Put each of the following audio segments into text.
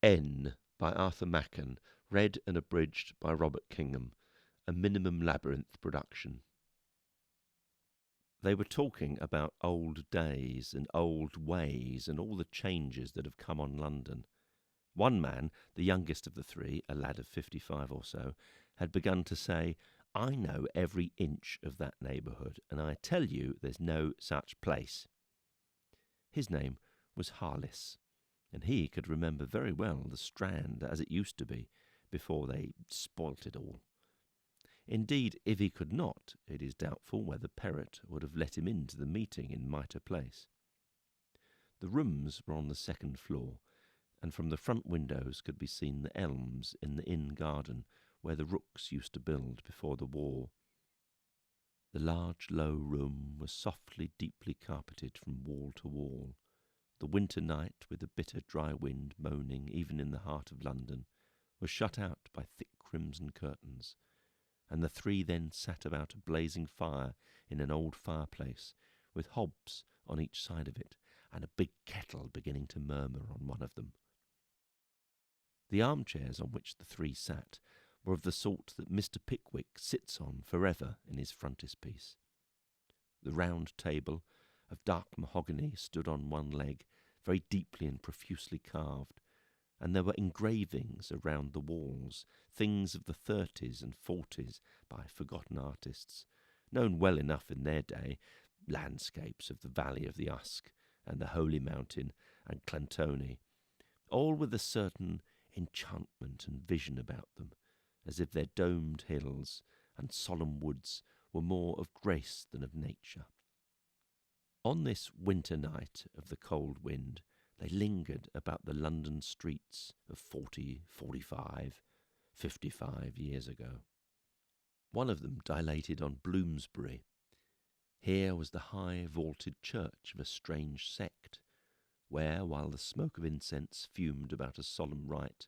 N by Arthur Machen, read and abridged by Robert Kingham, a Minimum Labyrinth production. They were talking about old days and old ways and all the changes that have come on London. One man, the youngest of the three, a lad of 55 or so, had begun to say, "I know every inch of that neighbourhood, and I tell you there's no such place." His name was Harless, and he could remember very well the Strand as it used to be before they spoilt it all. Indeed, if he could not, it is doubtful whether Perrott would have let him into the meeting in Mitre Place. The rooms were on the second floor, and from the front windows could be seen the elms in the inn garden where the rooks used to build before the war. The large low room was softly, deeply carpeted from wall to wall. The winter night, with the bitter dry wind moaning even in the heart of London, was shut out by thick crimson curtains, and the three then sat about a blazing fire in an old fireplace, with hobs on each side of it, and a big kettle beginning to murmur on one of them. The armchairs on which the three sat were of the sort that Mr. Pickwick sits on forever in his frontispiece. The round table of dark mahogany stood on one leg, very deeply and profusely carved, and there were engravings around the walls, things of the 30s and 40s by forgotten artists, known well enough in their day, landscapes of the valley of the Usk and the Holy Mountain and Clantoni, all with a certain enchantment and vision about them, as if their domed hills and solemn woods were more of grace than of nature. On this winter night of the cold wind, they lingered about the London streets of 40, 45, 55 years ago. One of them dilated on Bloomsbury. Here was the high vaulted church of a strange sect, where, while the smoke of incense fumed about a solemn rite,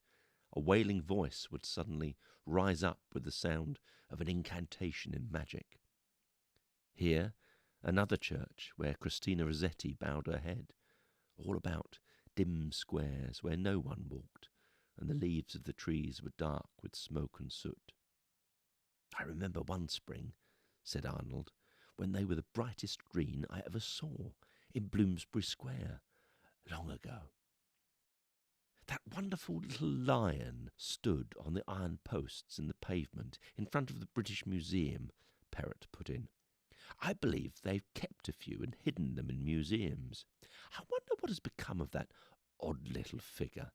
a wailing voice would suddenly rise up with the sound of an incantation in magic. Here, another church where Christina Rossetti bowed her head, all about dim squares where no one walked, and the leaves of the trees were dark with smoke and soot. "I remember one spring," said Arnold, "when they were the brightest green I ever saw in Bloomsbury Square, long ago." "That wonderful little lion stood on the iron posts in the pavement in front of the British Museum," Perrott put in. "I believe they've kept a few and hidden them in museums. I wonder what has become of that odd little figure.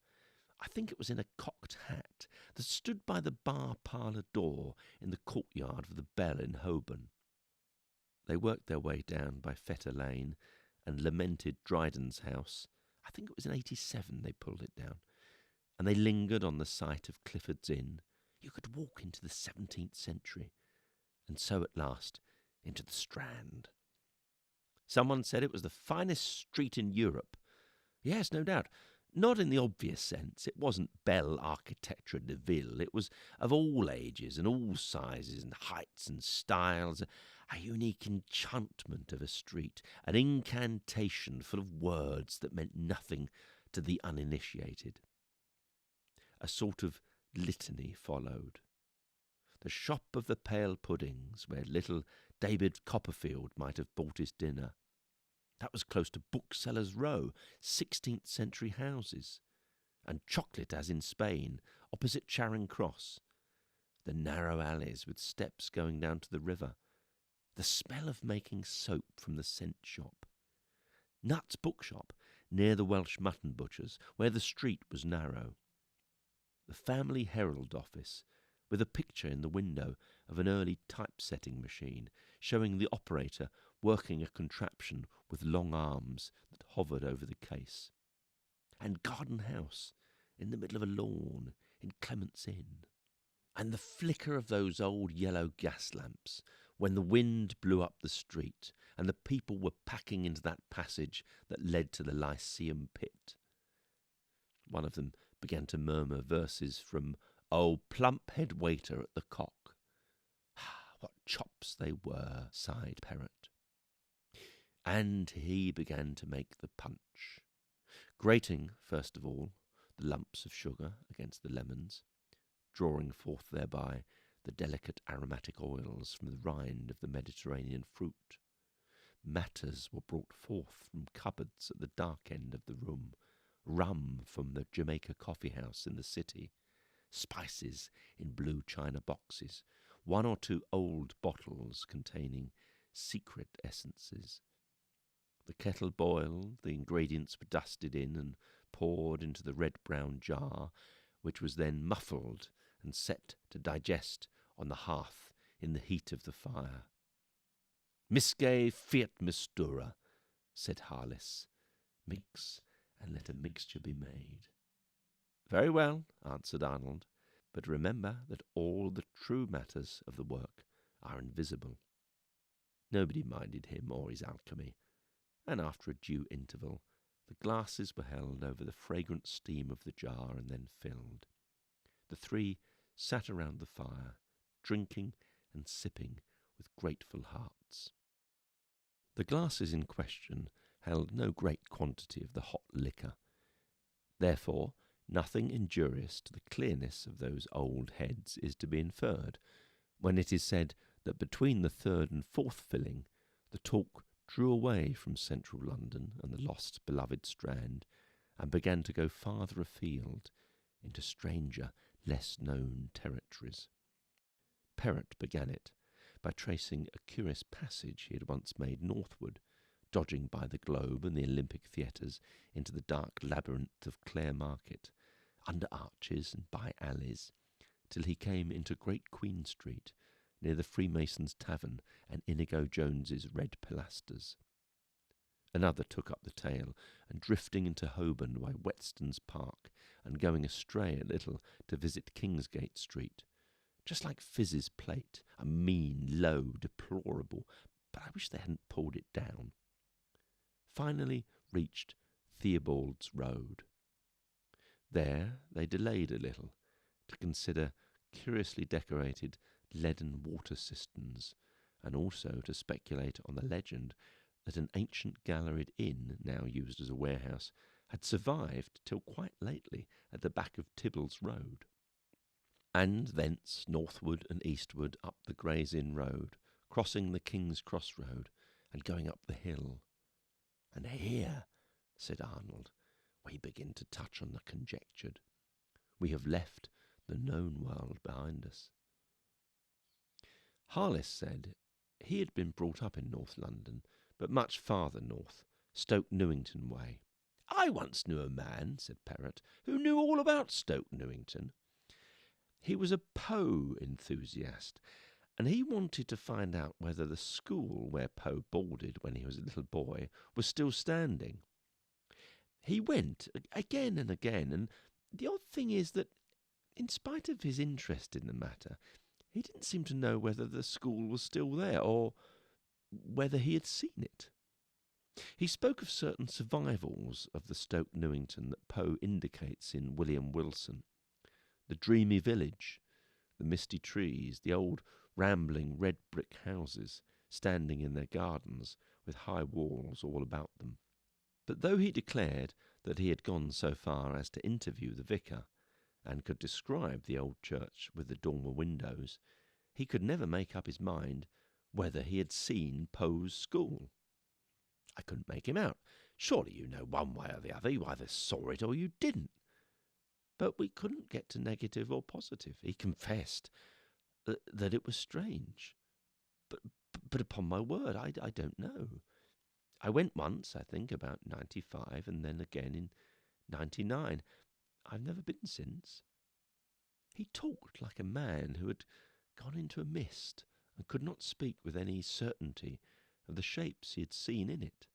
I think it was in a cocked hat that stood by the bar parlour door in the courtyard of the Bell in Holborn." They worked their way down by Fetter Lane and lamented Dryden's house. I think it was in 87 they pulled it down, and they lingered on the site of Clifford's Inn. You could walk into the 17th century, and so at last into the Strand. Someone said it was the finest street in Europe. Yes, no doubt. Not in the obvious sense. It wasn't belle architecture de ville. It was of all ages and all sizes and heights and styles, a unique enchantment of a street, an incantation full of words that meant nothing to the uninitiated. A sort of litany followed. The shop of the pale puddings, where little David Copperfield might have bought his dinner. That was close to Booksellers' Row, 16th century houses, and chocolate as in Spain, opposite Charing Cross. The narrow alleys with steps going down to the river. The smell of making soap from the scent shop. Nutt's bookshop, near the Welsh mutton butcher's, where the street was narrow. The Family Herald office, with a picture in the window of an early typesetting machine, showing the operator working a contraption with long arms that hovered over the case. And Garden House, in the middle of a lawn, in Clement's Inn. And the flicker of those old yellow gas lamps, when the wind blew up the street, and the people were packing into that passage that led to the Lyceum pit. One of them began to murmur verses from "Oh, plump head waiter at the Cock." "What chops they were," sighed Perrott. And he began to make the punch, grating, first of all, the lumps of sugar against the lemons, drawing forth thereby the delicate aromatic oils from the rind of the Mediterranean fruit. Matters were brought forth from cupboards at the dark end of the room, rum from the Jamaica coffee house in the city, spices in blue china boxes, one or two old bottles containing secret essences. The kettle boiled, the ingredients were dusted in and poured into the red-brown jar, which was then muffled and set to digest on the hearth in the heat of the fire. "Misce fiat mistura," said Harless. "Mix, and let a mixture be made." "Very well," answered Arnold, "but remember that all the true matters of the work are invisible." Nobody minded him or his alchemy, and after a due interval the glasses were held over the fragrant steam of the jar and then filled. The three sat around the fire, drinking and sipping with grateful hearts. The glasses in question held no great quantity of the hot liquor. Therefore, nothing injurious to the clearness of those old heads is to be inferred, when it is said that between the third and fourth filling the talk drew away from central London and the lost beloved Strand, and began to go farther afield into stranger, less known territories. Perrott began it by tracing a curious passage he had once made northward, dodging by the Globe and the Olympic theatres into the dark labyrinth of Clare Market, under arches and by alleys, till he came into Great Queen Street, near the Freemasons' Tavern and Inigo Jones's Red Pilasters. Another took up the tale, and drifting into Holborn by Whetstone's Park, and going astray a little to visit Kingsgate Street, just like Fizz's plate, a mean, low, deplorable, but I wish they hadn't pulled it down. Finally reached Theobald's Road. There they delayed a little to consider curiously decorated leaden water cisterns, and also to speculate on the legend that an ancient galleried inn, now used as a warehouse, had survived till quite lately at the back of Tibble's Road. And thence northward and eastward up the Gray's Inn Road, crossing the King's Cross Road, and going up the hill. "And here," said Arnold, "we begin to touch on the conjectured. We have left the known world behind us." Harless said he had been brought up in North London, but much farther north, Stoke Newington way. "I once knew a man," said Perrott, "who knew all about Stoke Newington. He was a Poe enthusiast, and he wanted to find out whether the school where Poe boarded when he was a little boy was still standing. He went again and again, and the odd thing is that, in spite of his interest in the matter, he didn't seem to know whether the school was still there, or whether he had seen it. He spoke of certain survivals of the Stoke Newington that Poe indicates in William Wilson. The dreamy village, the misty trees, the old rambling red brick houses standing in their gardens with high walls all about them. But though he declared that he had gone so far as to interview the vicar, and could describe the old church with the dormer windows, he could never make up his mind whether he had seen Poe's school. "I couldn't make him out. Surely you know one way or the other. You either saw it or you didn't." But we couldn't get to negative or positive. He confessed that it was strange. But upon my word, I don't know. I went once, I think, about 95, and then again in 99. I've never been since. He talked like a man who had gone into a mist and could not speak with any certainty of the shapes he had seen in it.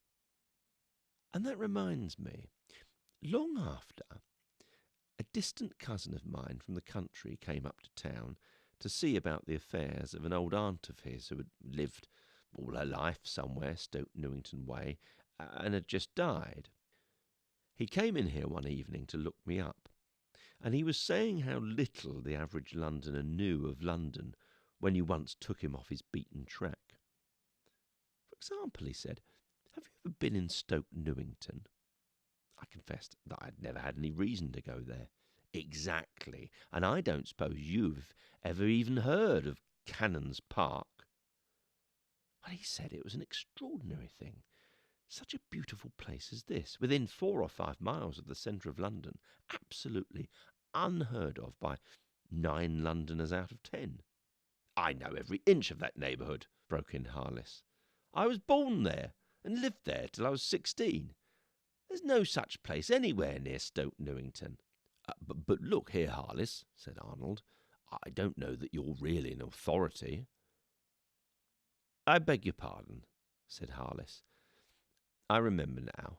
And that reminds me, long after, a distant cousin of mine from the country came up to town to see about the affairs of an old aunt of his who had lived all her life somewhere Stoke Newington way and had just died. He came in here one evening to look me up, and he was saying how little the average Londoner knew of London when you once took him off his beaten track. "For example," he said, "have you ever been in Stoke Newington?" I confessed that I'd never had any reason to go there. Exactly, and I don't suppose you've ever even heard of Cannon's Park. Well, he said it was an extraordinary thing. Such a beautiful place as this, within 4 or 5 miles of the centre of London, absolutely unheard of by 9 Londoners out of 10. I know every inch of that neighbourhood, broke in Harless. I was born there and lived there till I was 16. There's no such place anywhere near Stoke Newington. But look here, Harless, said Arnold. I don't know that you're really an authority. I beg your pardon, said Harless. I remember now.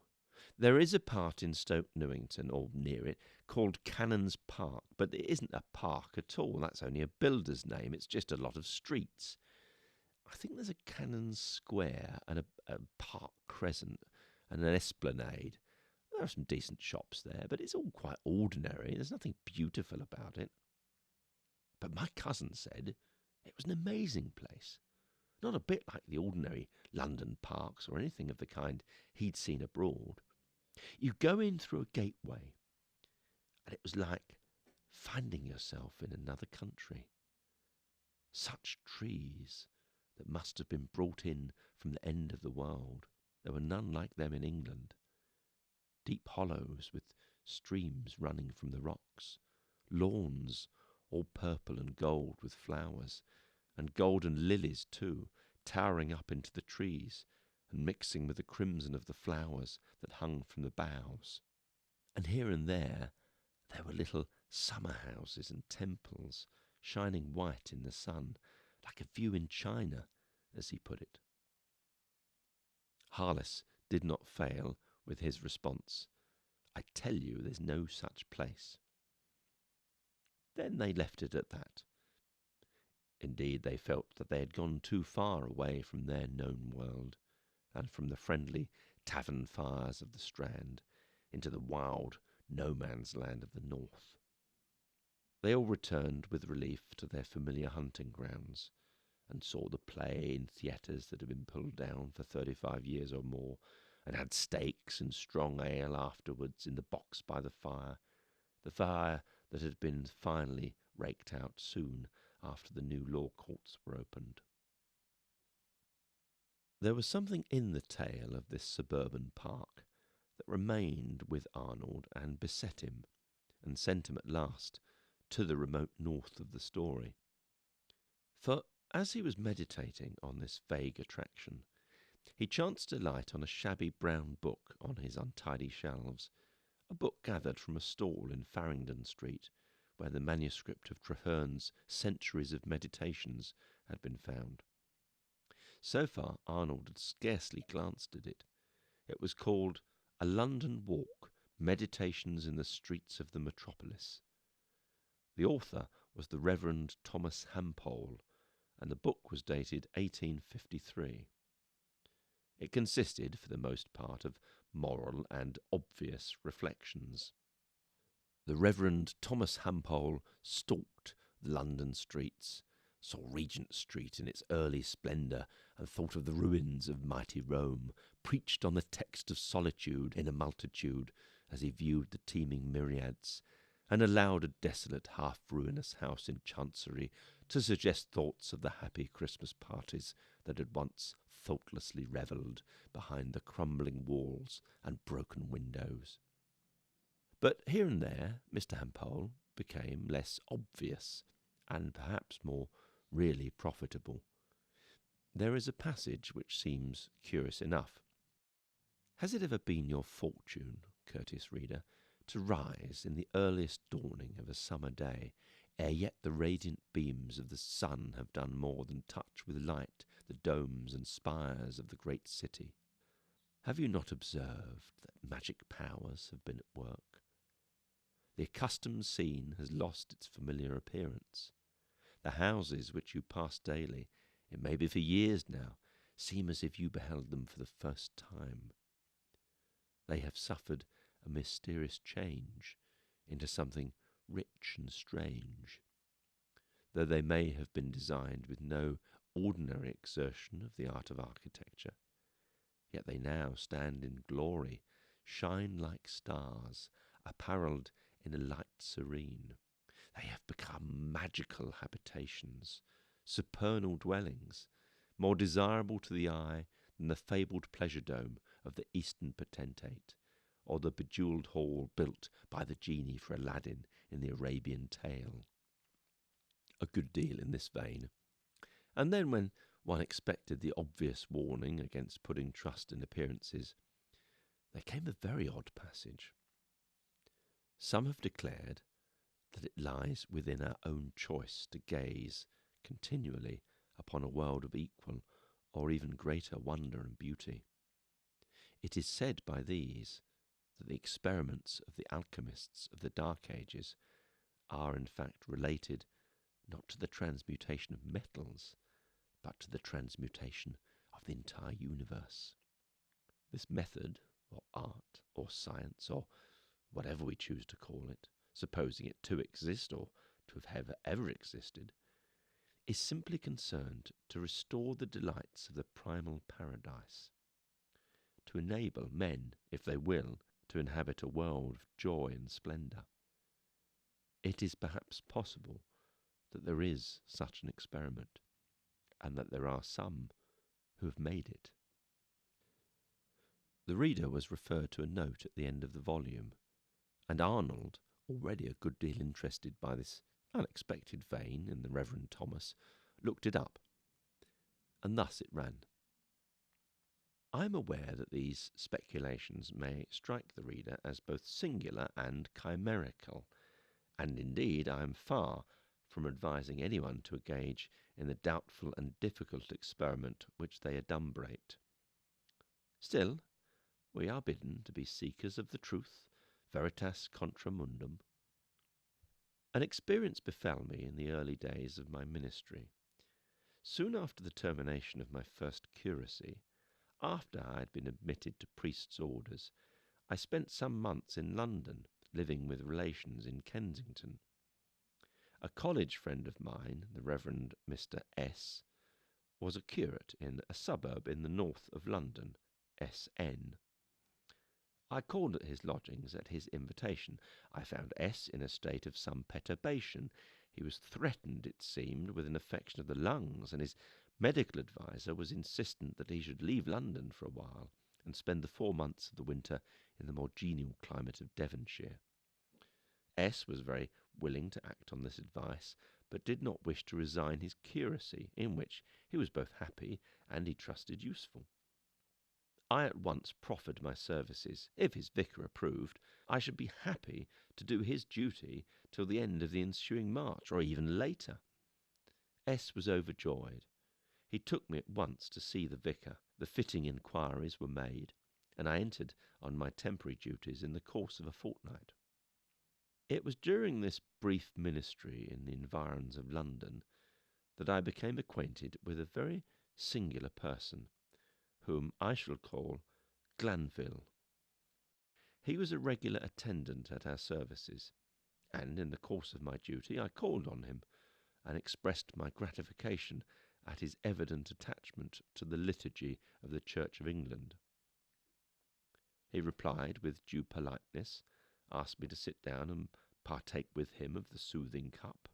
There is a part in Stoke Newington, or near it, called Cannon's Park, but it isn't a park at all. That's only a builder's name. It's just a lot of streets. I think there's a Cannon's Square and a Park Crescent and an esplanade. There are some decent shops there, but it's all quite ordinary. There's nothing beautiful about it. But my cousin said it was an amazing place. Not a bit like the ordinary London parks or anything of the kind he'd seen abroad. You go in through a gateway, and it was like finding yourself in another country. Such trees that must have been brought in from the end of the world. There were none like them in England. Deep hollows with streams running from the rocks, lawns all purple and gold with flowers, and golden lilies too, towering up into the trees and mixing with the crimson of the flowers that hung from the boughs. And here and there were little summer houses and temples, shining white in the sun, like a view in China, as he put it. Harless did not fail with his response. I tell you, there's no such place. Then they left it at that. Indeed, they felt that they had gone too far away from their known world, and from the friendly tavern fires of the Strand, into the wild no-man's land of the north. They all returned with relief to their familiar hunting grounds, and saw the play in theatres that had been pulled down for 35 years or more, and had steaks and strong ale afterwards in the box by the fire that had been finally raked out soon after the new law courts were opened. There was something in the tale of this suburban park that remained with Arnold and beset him, and sent him at last to the remote north of the story. For as he was meditating on this vague attraction, he chanced to light on a shabby brown book on his untidy shelves, a book gathered from a stall in Farringdon Street, where the manuscript of Treherne's Centuries of Meditations had been found. So far Arnold had scarcely glanced at it. It was called A London Walk, Meditations in the Streets of the Metropolis. The author was the Reverend Thomas Hampole, and the book was dated 1853. It consisted, for the most part, of moral and obvious reflections. The Reverend Thomas Hampole stalked the London streets, saw Regent Street in its early splendour, and thought of the ruins of mighty Rome, preached on the text of solitude in a multitude as he viewed the teeming myriads, and allowed a desolate half-ruinous house in Chancery to suggest thoughts of the happy Christmas parties that had once thoughtlessly revelled behind the crumbling walls and broken windows. But here and there Mr. Hampole became less obvious, and perhaps more really profitable. There is a passage which seems curious enough. Has it ever been your fortune, courteous reader, to rise in the earliest dawning of a summer day, ere yet the radiant beams of the sun have done more than touch with light the domes and spires of the great city? Have you not observed that magic powers have been at work? The accustomed scene has lost its familiar appearance. The houses which you pass daily, it may be for years now, seem as if you beheld them for the first time. They have suffered a mysterious change into something rich and strange. Though they may have been designed with no ordinary exertion of the art of architecture, yet they now stand in glory, shine like stars, apparelled in a light serene. They have become magical habitations, supernal dwellings, more desirable to the eye than the fabled pleasure dome of the Eastern potentate, or the bejewelled hall built by the genie for Aladdin in the Arabian tale. A good deal in this vein. And then when one expected the obvious warning against putting trust in appearances, there came a very odd passage. Some have declared that it lies within our own choice to gaze continually upon a world of equal or even greater wonder and beauty. It is said by these that the experiments of the alchemists of the Dark Ages are in fact related not to the transmutation of metals, but to the transmutation of the entire universe. This method, or art, or science, or whatever we choose to call it, supposing it to exist or to have ever existed, is simply concerned to restore the delights of the primal paradise, to enable men, if they will, to inhabit a world of joy and splendour. It is perhaps possible that there is such an experiment, and that there are some who have made it. The reader was referred to a note at the end of the volume, and Arnold, already a good deal interested by this unexpected vein in the Reverend Thomas, looked it up, and thus it ran. I am aware that these speculations may strike the reader as both singular and chimerical, and indeed I am far from advising anyone to engage in the doubtful and difficult experiment which they adumbrate. Still, we are bidden to be seekers of the truth, veritas contra mundum. An experience befell me in the early days of my ministry. Soon after the termination of my first curacy, after I had been admitted to priest's orders, I spent some months in London, living with relations in Kensington. A college friend of mine, the Reverend Mr. S., was a curate in a suburb in the north of London, S.N. I called at his lodgings at his invitation. I found S. in a state of some perturbation. He was threatened, it seemed, with an affection of the lungs, and his medical adviser was insistent that he should leave London for a while and spend the 4 months of the winter in the more genial climate of Devonshire. S. was very willing to act on this advice, but did not wish to resign his curacy, in which he was both happy and, he trusted, useful. I at once proffered my services. If his vicar approved, I should be happy to do his duty till the end of the ensuing March, or even later. S. was overjoyed. He took me at once to see the vicar. The fitting inquiries were made, and I entered on my temporary duties in the course of a fortnight. It was during this brief ministry in the environs of London that I became acquainted with a very singular person, whom I shall call Glanville. He was a regular attendant at our services, and in the course of my duty I called on him, and expressed my gratification at his evident attachment to the liturgy of the Church of England. He replied with due politeness, asked me to sit down and partake with him of the soothing cup.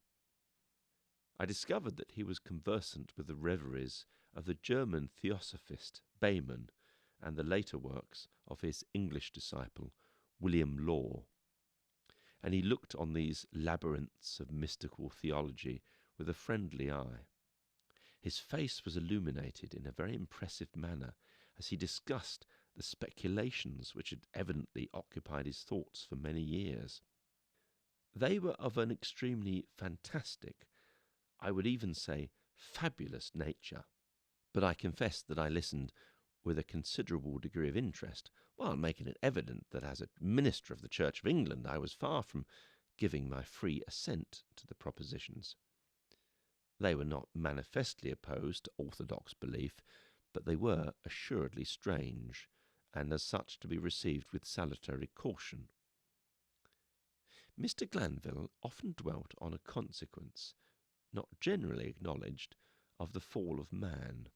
I discovered that he was conversant with the reveries of the German theosophist Bayman and the later works of his English disciple William Law, and he looked on these labyrinths of mystical theology with a friendly eye. His face was illuminated in a very impressive manner as he discussed the speculations which had evidently occupied his thoughts for many years. They were of an extremely fantastic, I would even say fabulous nature, but I confess that I listened with a considerable degree of interest, while making it evident that as a minister of the Church of England I was far from giving my free assent to the propositions. They were not manifestly opposed to orthodox belief, but they were assuredly strange, and as such to be received with salutary caution. Mr. Glanville often dwelt on a consequence, not generally acknowledged, of the fall of man.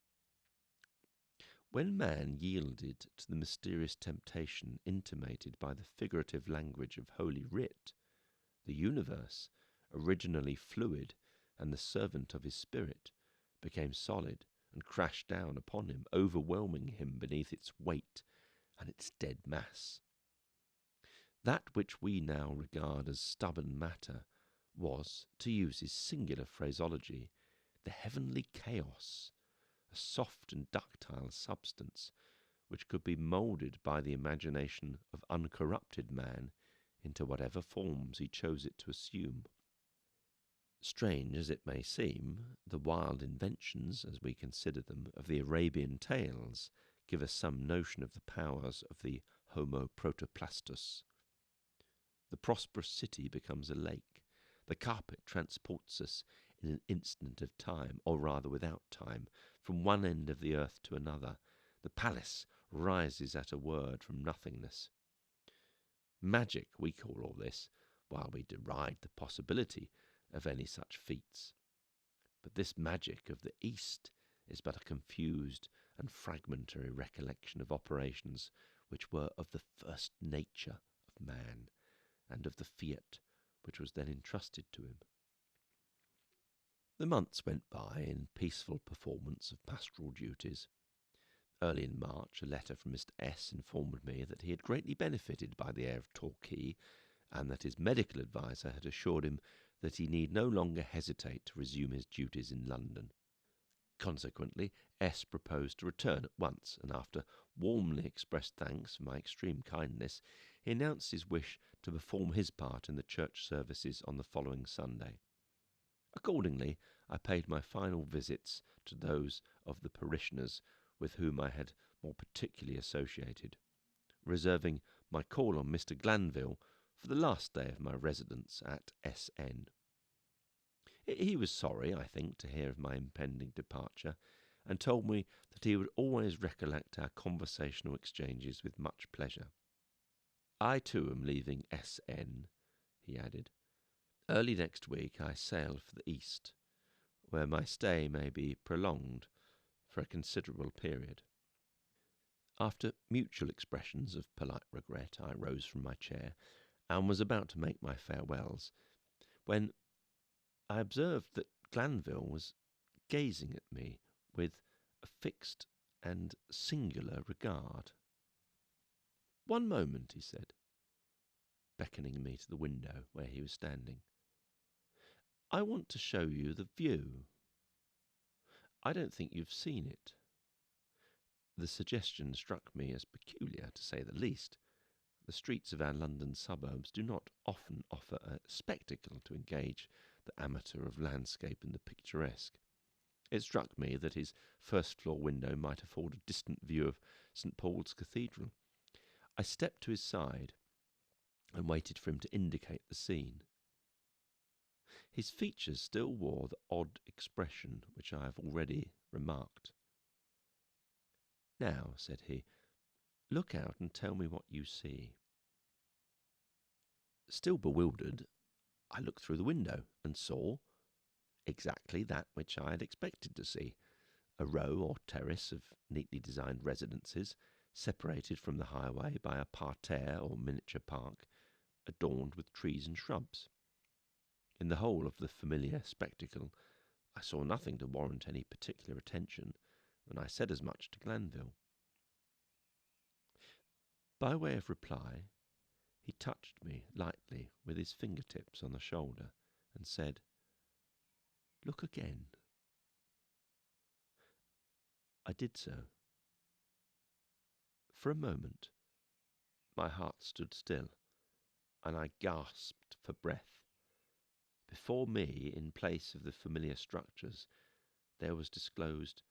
When man yielded to the mysterious temptation intimated by the figurative language of Holy Writ, the universe, originally fluid and the servant of his spirit, became solid and crashed down upon him, overwhelming him beneath its weight and its dead mass. That which we now regard as stubborn matter was, to use his singular phraseology, the heavenly chaos, a soft and ductile substance which could be moulded by the imagination of uncorrupted man into whatever forms he chose it to assume. Strange as it may seem, the wild inventions, as we consider them, of the Arabian tales give us some notion of the powers of the Homo protoplastus. The prosperous city becomes a lake. The carpet transports us in an instant of time, or rather without time, from one end of the earth to another. The palace rises at a word from nothingness. Magic, we call all this, while we deride the possibility of any such feats. But this magic of the East is but a confused and fragmentary recollection of operations which were of the first nature of man, and of the fiat which was then entrusted to him. The months went by in peaceful performance of pastoral duties. Early in March, a letter from Mr. S. informed me that he had greatly benefited by the air of Torquay, and that his medical adviser had assured him that he need no longer hesitate to resume his duties in London. Consequently, S. proposed to return at once, and after warmly expressed thanks for my extreme kindness, he announced his wish to perform his part in the church services on the following Sunday. Accordingly, I paid my final visits to those of the parishioners with whom I had more particularly associated, reserving my call on Mr. Glanville for the last day of my residence at S.N. He was sorry, I think, to hear of my impending departure, and told me that he would always recollect our conversational exchanges with much pleasure. I too am leaving S.N., he added. Early next week I sail for the East, where my stay may be prolonged for a considerable period. After mutual expressions of polite regret, I rose from my chair and was about to make my farewells, when I observed that Glanville was gazing at me with a fixed and singular regard. "One moment," he said, beckoning me to the window where he was standing. "I want to show you the view. I don't think you've seen it." The suggestion struck me as peculiar, to say the least. The streets of our London suburbs do not often offer a spectacle to engage the amateur of landscape and the picturesque. It struck me that his first-floor window might afford a distant view of St. Paul's Cathedral. I stepped to his side and waited for him to indicate the scene. His features still wore the odd expression which I have already remarked. "Now," said he, "look out and tell me what you see." Still bewildered, I looked through the window and saw exactly that which I had expected to see, a row or terrace of neatly designed residences, separated from the highway by a parterre or miniature park, adorned with trees and shrubs. In the whole of the familiar spectacle, I saw nothing to warrant any particular attention, and I said as much to Glanville. By way of reply, he touched me lightly with his fingertips on the shoulder and said, "Look again." I did so. For a moment, my heart stood still, and I gasped for breath. Before me, in place of the familiar structures, there was disclosed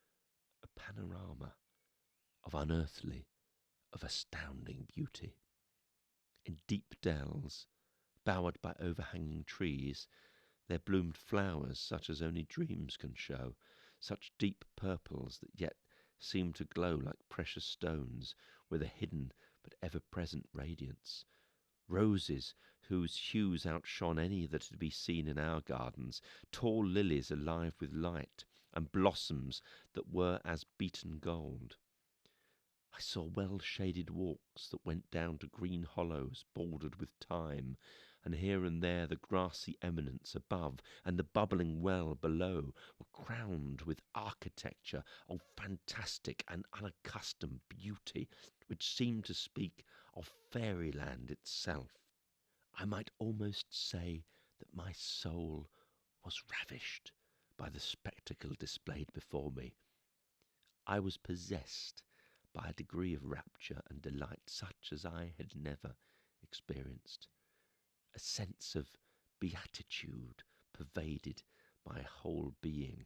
a panorama of unearthly, of astounding beauty. In deep dells, bowered by overhanging trees, there bloomed flowers such as only dreams can show, such deep purples that yet seemed to glow like precious stones with a hidden but ever-present radiance. Roses whose hues outshone any that had been seen in our gardens, tall lilies alive with light, and blossoms that were as beaten gold. I saw well-shaded walks that went down to green hollows bordered with thyme, and here and there the grassy eminence above and the bubbling well below were crowned with architecture of fantastic and unaccustomed beauty, which seemed to speak of fairyland itself. I might almost say that my soul was ravished by the spectacle displayed before me. I was possessed by a degree of rapture and delight such as I had never experienced. A sense of beatitude pervaded my whole being.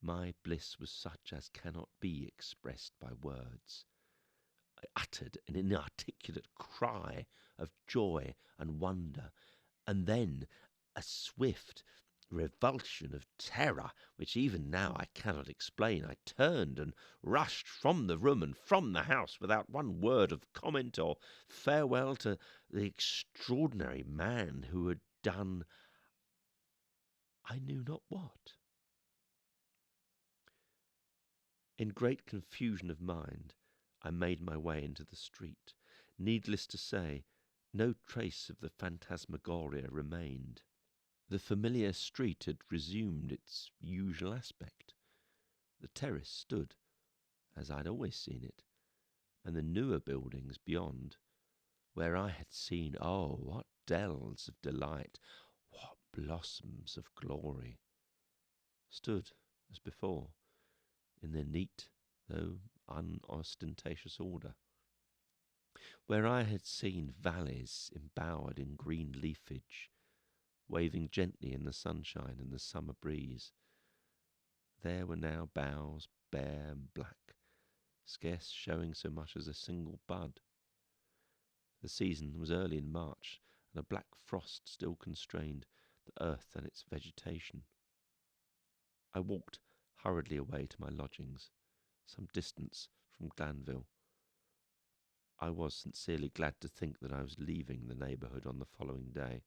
My bliss was such as cannot be expressed by words. I uttered an inarticulate cry of joy and wonder, and then a swift revulsion of terror, which even now I cannot explain. I turned and rushed from the room and from the house without one word of comment or farewell to the extraordinary man who had done I knew not what. In great confusion of mind, I made my way into the street. Needless to say, no trace of the phantasmagoria remained. The familiar street had resumed its usual aspect. The terrace stood, as I had always seen it, and the newer buildings beyond, where I had seen, oh, what dells of delight, what blossoms of glory, stood as before, in their neat, though unostentatious order. Where I had seen valleys embowered in green leafage, waving gently in the sunshine and the summer breeze, there were now boughs bare and black, scarce showing so much as a single bud. The season was early in March, and a black frost still constrained the earth and its vegetation. I walked hurriedly away to my lodgings, some distance from Glanville. I was sincerely glad to think that I was leaving the neighbourhood on the following day.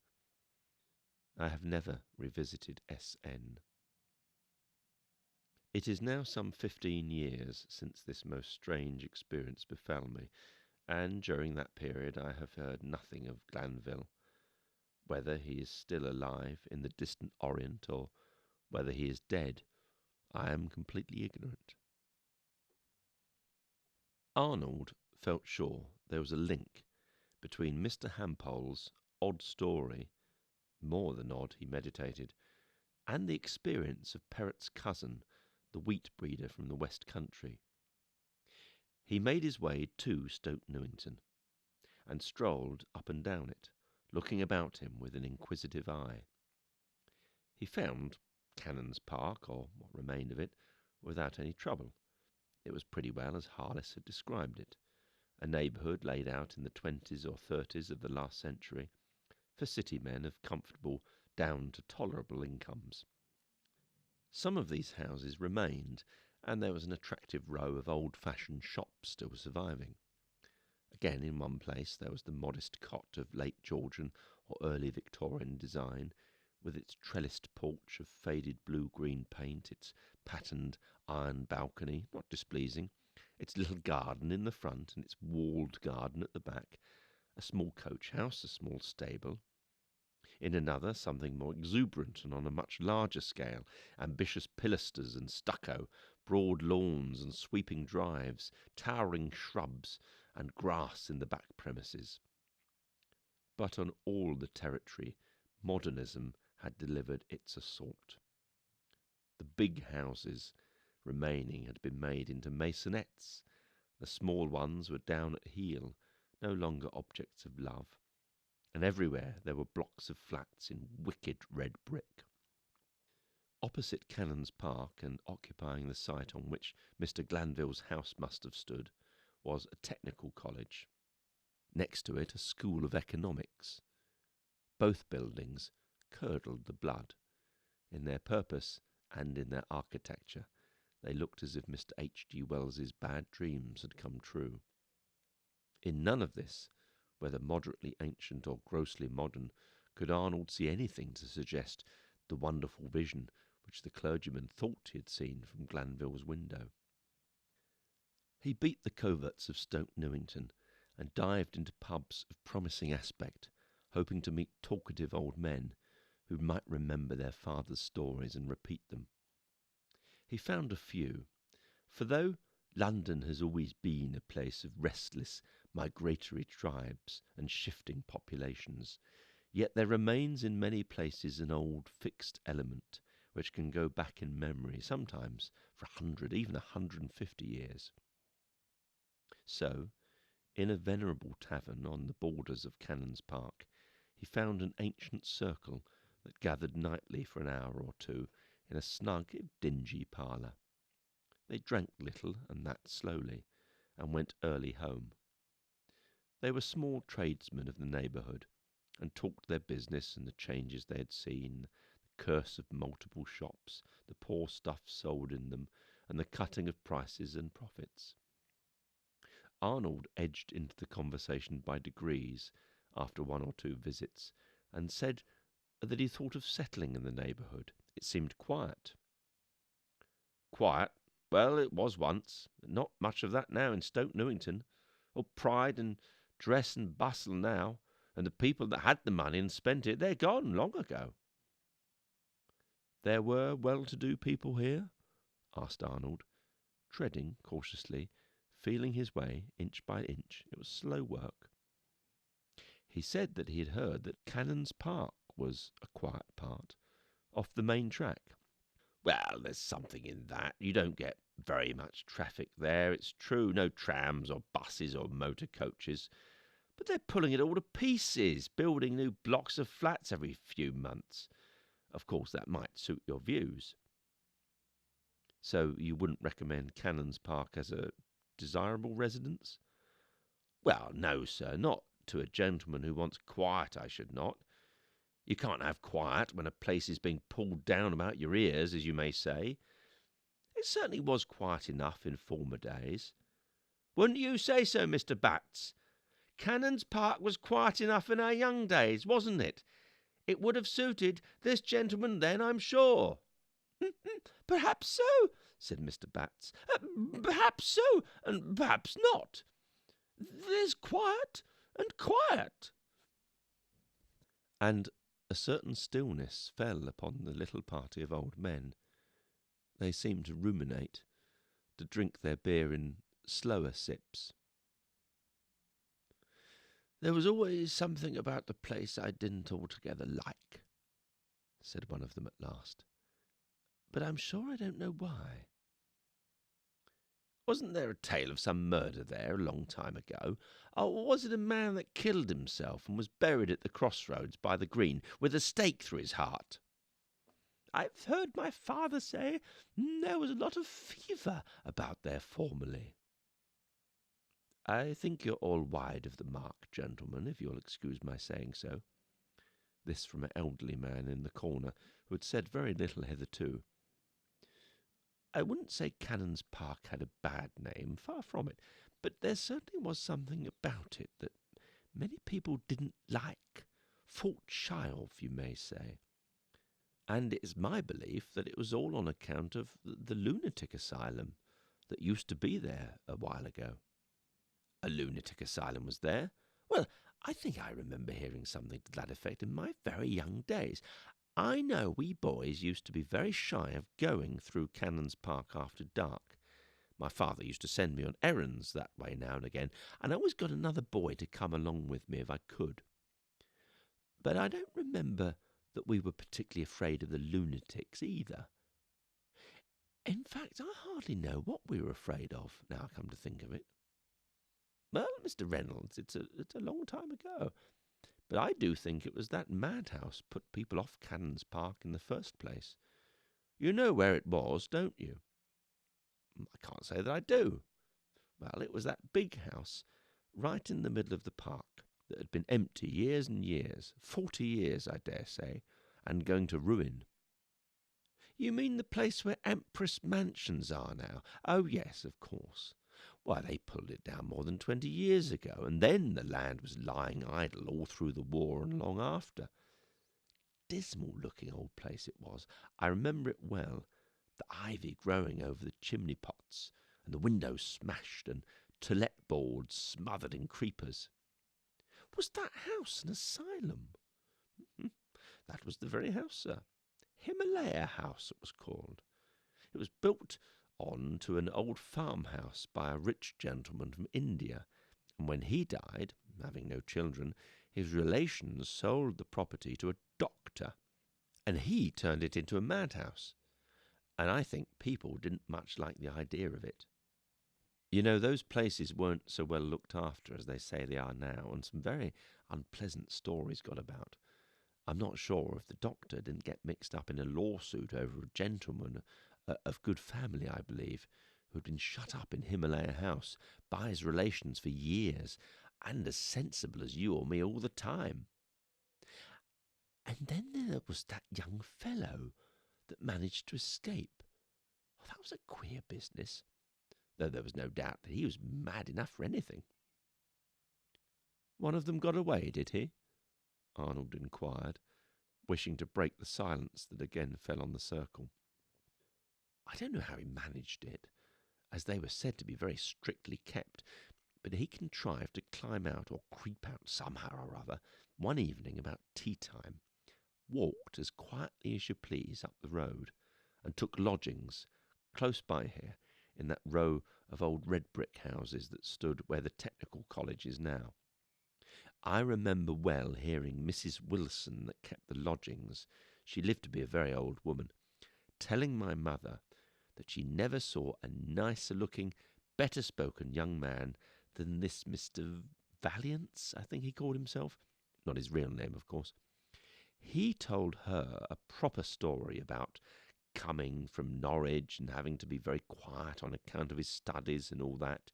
I have never revisited S.N. It is now some 15 years since this most strange experience befell me, and during that period I have heard nothing of Glanville. Whether he is still alive in the distant Orient, or whether he is dead, I am completely ignorant. Arnold felt sure there was a link between Mr. Hampole's odd story, more than odd, he meditated, and the experience of Perrott's cousin, the wheat breeder from the West Country. He made his way to Stoke Newington, and strolled up and down it, looking about him with an inquisitive eye. He found Cannon's Park, or what remained of it, without any trouble. It was pretty well as Harless had described it, a neighbourhood laid out in the 20s or 30s of the last century, for city men of comfortable down to tolerable incomes. Some of these houses remained, and there was an attractive row of old-fashioned shops still surviving. Again, in one place there was the modest cot of late Georgian or early Victorian design, with its trellised porch of faded blue-green paint, its patterned iron balcony, not displeasing, its little garden in the front and its walled garden at the back, a small coach-house, a small stable. In another, something more exuberant and on a much larger scale, ambitious pilasters and stucco, broad lawns and sweeping drives, towering shrubs and grass in the back premises. But on all the territory, modernism had delivered its assault. The big houses remaining had been made into maisonettes. The small ones were down at heel, no longer objects of love, and everywhere there were blocks of flats in wicked red brick. Opposite Cannon's Park, and occupying the site on which Mr. Glanville's house must have stood, was a technical college. Next to it, a school of economics. Both buildings curdled the blood. In their purpose and in their architecture, they looked as if Mr. H.G. Wells's bad dreams had come true. In none of this, whether moderately ancient or grossly modern, could Arnold see anything to suggest the wonderful vision which the clergyman thought he had seen from Glanville's window. He beat the coverts of Stoke Newington and dived into pubs of promising aspect, hoping to meet talkative old men who might remember their father's stories and repeat them. He found a few, for though London has always been a place of restless, migratory tribes and shifting populations, yet there remains in many places an old fixed element which can go back in memory, sometimes for 100, even 150 years. So, in a venerable tavern on the borders of Cannon's Park, he found an ancient circle that gathered nightly for an hour or two in a snug, if dingy parlour. They drank little, and that slowly, and went early home. They were small tradesmen of the neighbourhood, and talked their business and the changes they had seen, the curse of multiple shops, the poor stuff sold in them, and the cutting of prices and profits. Arnold edged into the conversation by degrees after one or two visits, and said that he thought of settling in the neighbourhood. It seemed quiet. Quiet? Well, it was once. Not much of that now in Stoke Newington. All pride and dress and bustle now, and the people that had the money and spent it, they're gone long ago. There were well-to-do people here? Asked Arnold, treading cautiously, feeling his way inch by inch. It was slow work. He said that he had heard that Cannon's Park was a quiet part, off the main track. Well, there's something in that. You don't get very much traffic there, it's true. No trams or buses or motor coaches. But they're pulling it all to pieces, building new blocks of flats every few months. Of course, that might suit your views. So you wouldn't recommend Cannon's Park as a desirable residence? Well, no, sir, not to a gentleman who wants quiet, I should not. You can't have quiet when a place is being pulled down about your ears, as you may say. It certainly was quiet enough in former days. Wouldn't you say so, Mr. Batts? Cannon's Park was quiet enough in our young days, wasn't it? It would have suited this gentleman then, I'm sure. Perhaps so, said Mr. Batts. Perhaps so, and perhaps not. There's quiet and quiet. And a certain stillness fell upon the little party of old men. They seemed to ruminate, to drink their beer in slower sips. There was always something about the place I didn't altogether like, said one of them at last. But I'm sure I don't know why. Wasn't there a tale of some murder there a long time ago? Or was it a man that killed himself and was buried at the crossroads by the green with a stake through his heart? I've heard my father say there was a lot of fever about there formerly. I think you're all wide of the mark, gentlemen, if you'll excuse my saying so. This from an elderly man in the corner who had said very little hitherto. I wouldn't say Cannon's Park had a bad name, far from it, but there certainly was something about it that many people didn't like, fought shy of, you may say. And it is my belief that it was all on account of the lunatic asylum that used to be there a while ago. A lunatic asylum was there? Well, I think I remember hearing something to that effect in my very young days. I know we boys used to be very shy of going through Cannon's Park after dark. My father used to send me on errands that way now and again, and I always got another boy to come along with me if I could. But I don't remember that we were particularly afraid of the lunatics either. In fact, I hardly know what we were afraid of, now I come to think of it. Well, Mr. Reynolds, it's a long time ago. But I do think it was that madhouse put people off Cannon's Park in the first place. You know where it was, don't you? I can't say that I do. Well, it was that big house right in the middle of the park that had been empty years and years, 40 years, I dare say, and going to ruin. You mean the place where Empress Mansions are now? Oh, yes, of course. Why, they pulled it down more than 20 years ago, and then the land was lying idle all through the war and long after. Dismal-looking old place it was. I remember it well, the ivy growing over the chimney-pots, and the windows smashed, and to-let boards smothered in creepers. Was that house an asylum? That was the very house, sir. Himalaya House, it was called. It was built on to an old farmhouse by a rich gentleman from India, and when he died, having no children, his relations sold the property to a doctor, and he turned it into a madhouse, and I think people didn't much like the idea of it. You know, those places weren't so well looked after as they say they are now, and some very unpleasant stories got about. I'm not sure if the doctor didn't get mixed up in a lawsuit over a gentleman of good family, I believe, who had been shut up in Himalaya House by his relations for years, and as sensible as you or me all the time. And then there was that young fellow that managed to escape. Oh, that was a queer business, though there was no doubt that he was mad enough for anything. One of them got away, did he? Arnold inquired, wishing to break the silence that again fell on the circle. I don't know how he managed it, as they were said to be very strictly kept, but he contrived to climb out or creep out somehow or other one evening about tea-time, walked as quietly as you please up the road, and took lodgings close by here in that row of old red brick houses that stood where the technical college is now. I remember well hearing Mrs. Wilson, that kept the lodgings, she lived to be a very old woman, telling my mother that she never saw a nicer-looking, better-spoken young man than this Mr. Valiance, I think he called himself. Not his real name, of course. He told her a proper story about coming from Norwich and having to be very quiet on account of his studies and all that.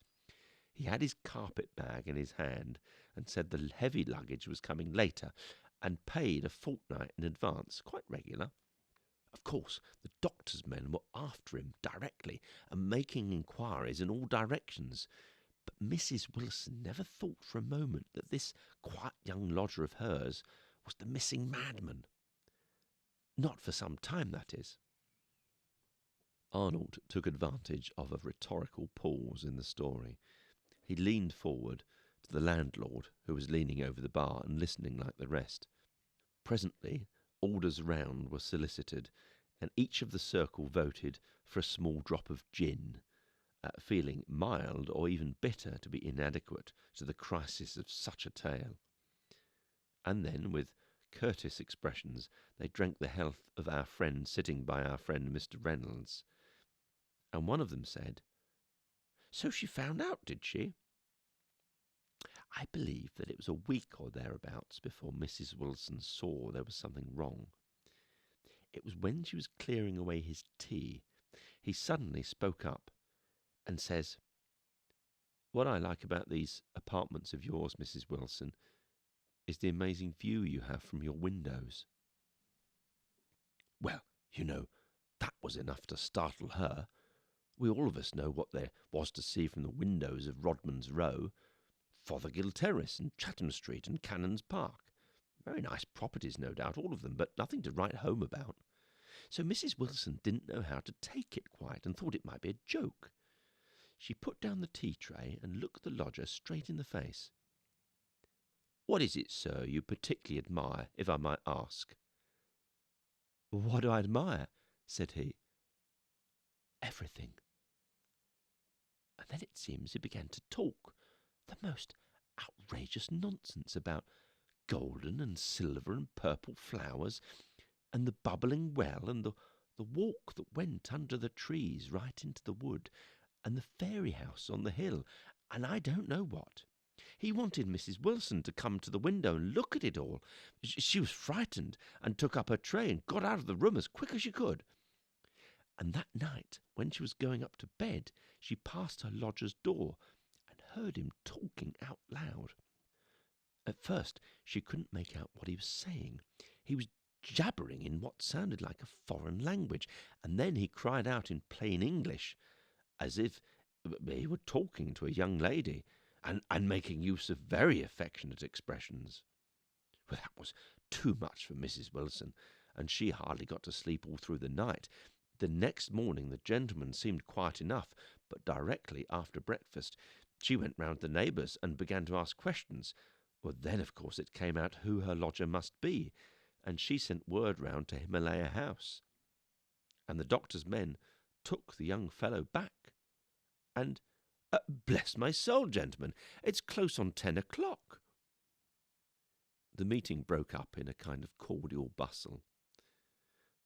He had his carpet bag in his hand and said the heavy luggage was coming later, and paid a fortnight in advance, quite regular. Of course, the doctor's men were after him directly and making inquiries in all directions, but Mrs. Wilson never thought for a moment that this quiet young lodger of hers was the missing madman. Not for some time, that is. Arnold took advantage of a rhetorical pause in the story. He leaned forward to the landlord, who was leaning over the bar and listening like the rest. Presently, orders round were solicited, and each of the circle voted for a small drop of gin, feeling mild or even bitter to be inadequate to the crisis of such a tale. And then, with courteous expressions, they drank the health of our friend sitting by our friend Mr. Reynolds. And one of them said, "So she found out, did she?" I believe that it was a week or thereabouts before Mrs. Wilson saw there was something wrong. It was when she was clearing away his tea, he suddenly spoke up and says, "What I like about these apartments of yours, Mrs. Wilson, is the amazing view you have from your windows." Well, you know, that was enough to startle her. We all of us know what there was to see from the windows of Rodman's Row, Fothergill Terrace and Chatham Street and Cannon's Park. Very nice properties, no doubt, all of them, but nothing to write home about. So Mrs. Wilson didn't know how to take it quite, and thought it might be a joke. She put down the tea tray and looked the lodger straight in the face. "What is it, sir, you particularly admire, if I might ask?" "What do I admire?" said he. "Everything." And then it seems he began to talk the most outrageous nonsense about golden and silver and purple flowers, and the bubbling well, and the walk that went under the trees right into the wood, and the fairy house on the hill, and I don't know what. He wanted Mrs. Wilson to come to the window and look at it all. She was frightened, and took up her tray and got out of the room as quick as she could. And that night, when she was going up to bed, she passed her lodger's door and heard him talking out loud. At first she couldn't make out what he was saying. He was jabbering in what sounded like a foreign language, and then he cried out in plain English, as if he were talking to a young lady, and making use of very affectionate expressions. Well, that was too much for Mrs. Wilson, and she hardly got to sleep all through the night, The next morning the gentleman seemed quiet enough, but directly after breakfast she went round the neighbours and began to ask questions. Well, then, of course, it came out who her lodger must be, and she sent word round to Himalaya House. And the doctor's men took the young fellow back. And, bless my soul, gentlemen, it's close on 10 o'clock. The meeting broke up in a kind of cordial bustle.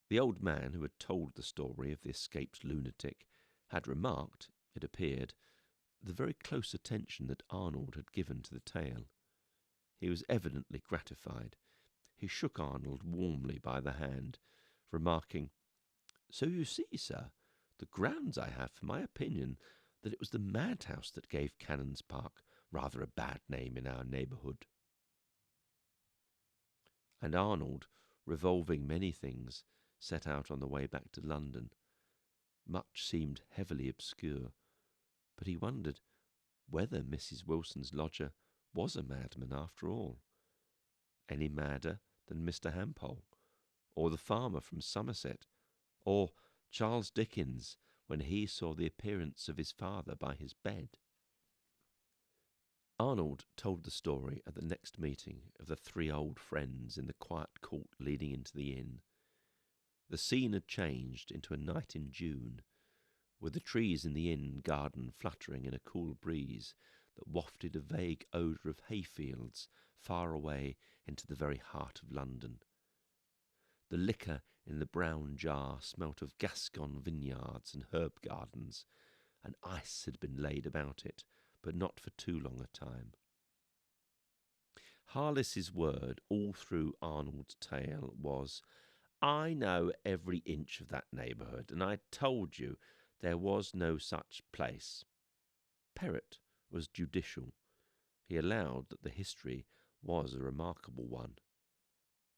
The old man who had told the story of the escaped lunatic had remarked, it appeared, the very close attention that Arnold had given to the tale. He was evidently gratified. He shook Arnold warmly by the hand, remarking, "So you see, sir, the grounds I have for my opinion that it was the madhouse that gave Cannon's Park rather a bad name in our neighbourhood." And Arnold, revolving many things, set out on the way back to London. Much seemed heavily obscure, but he wondered whether Mrs. Wilson's lodger was a madman after all, any madder than Mr. Hampole, or the farmer from Somerset, or Charles Dickens when he saw the appearance of his father by his bed. Arnold told the story at the next meeting of the three old friends in the quiet court leading into the inn. The scene had changed into a night in June, with the trees in the inn garden fluttering in a cool breeze that wafted a vague odour of hayfields far away into the very heart of London. The liquor in the brown jar smelt of Gascon vineyards and herb gardens, and ice had been laid about it, but not for too long a time. Harliss's word all through Arnold's tale was, "I know every inch of that neighbourhood, and I told you there was no such place." Perrott was judicial. He allowed that the history was a remarkable one.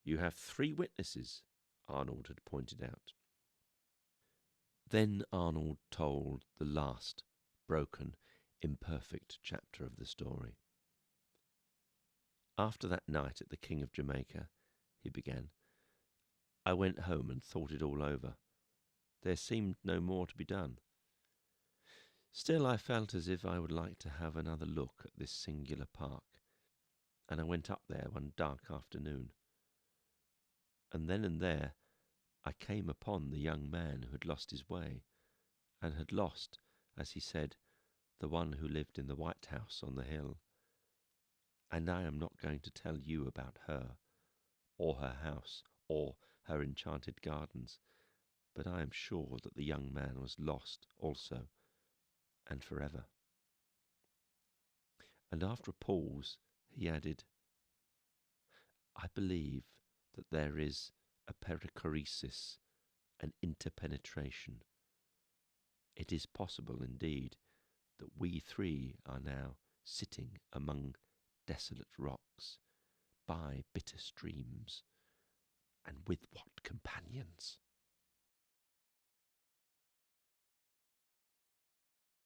"You have 3 witnesses," Arnold had pointed out. Then Arnold told the last, broken, imperfect chapter of the story. "After that night at the King of Jamaica," he began, "I went home and thought it all over. There seemed no more to be done. Still, I felt as if I would like to have another look at this singular park, and I went up there one dark afternoon. And then and there I came upon the young man who had lost his way, and had lost, as he said, the one who lived in the White House on the hill. And I am not going to tell you about her, or her house, or her enchanted gardens, but I am sure that the young man was lost also, and forever." And after a pause he added, "I believe that there is a perichoresis, an interpenetration. It is possible, indeed, that we 3 are now sitting among desolate rocks, by bitter streams, and with what companions!"